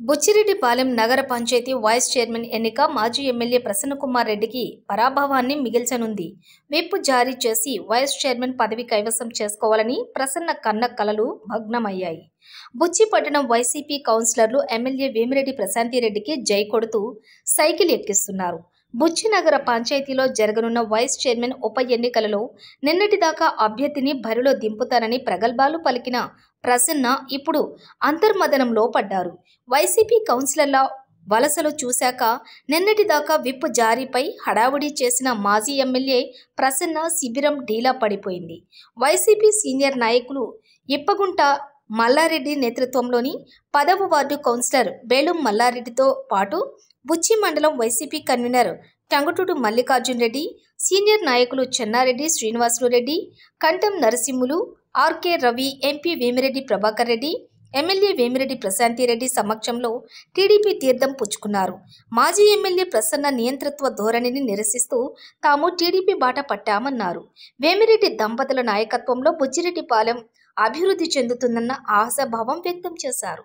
బుచ్చిరెడ్డిపాలెం నగర panchayat vice chairman ఎన్నిక మాజీ ఎమ్మెల్యే ప్రసన్నకుమార్ రెడ్డికి పరాభవాన్ని మిగిల్చనుంది. విప్ జారీ చేసి వైస్ చైర్మన్ పదవి కైవసం చేసుకోవాలని ప్రసన్న కన్న కలలు భగ్నమయ్యాయి. బుచ్చి పట్టణం వైసీపీ కౌన్సిలర్లు ఎమ్మెల్యే వేమిరెడ్డి ప్రశాంతిరెడ్డికి జై కొడుతూ సైకిల్ ఎక్కిస్తున్నారు. బుచ్చి నగర పంచాయతీలో జరగనున్న వైస్ చైర్మన్ ఉప ఎన్నికలలో నిన్నటిదాకా అభ్యర్థిని బరిలో దింపుతానని ప్రగల్భాలు పలికిన ప్రసన్న ఇప్పుడు అంతర్మదనంలో పడ్డారు. వైసీపీ కౌన్సిలర్ల వలసలు చూశాక నిన్నటిదాకా విప్ జారీపై హడావుడి చేసిన మాజీ ఎమ్మెల్యే ప్రసన్న శిబిరం ఢీలా పడిపోయింది. వైసీపీ సీనియర్ నాయకులు ఇప్పగుంట మల్లారెడ్డి నేతృత్వంలోని 10వ వార్డు కౌన్సిలర్ బేలుం మల్లారెడ్డితో పాటు బుచ్చి మండలం వైసీపీ కన్వీనర్ టంగుటూరు మల్లికార్జున్ రెడ్డి, సీనియర్ నాయకులు చెన్నారెడ్డి శ్రీనివాసులు రెడ్డి, కంఠం నరసింహులు, ఆర్కే రవి, ఎంపీ వేమిరెడ్డి ప్రభాకర్ రెడ్డి, ఎమ్మెల్యే వేమిరెడ్డి ప్రశాంతిరెడ్డి సమక్షంలో టీడీపీ తీర్థం పుచ్చుకున్నారు. మాజీ ఎమ్మెల్యే ప్రసన్న నియంతృత్వ ధోరణిని నిరసిస్తూ తాము టీడీపీ బాట పట్టామన్నారు. వేమిరెడ్డి దంపతుల నాయకత్వంలో బుచ్చిరెడ్డిపాలెం అభివృద్ధి చెందుతుందన్న ఆశాభావం వ్యక్తం చేశారు.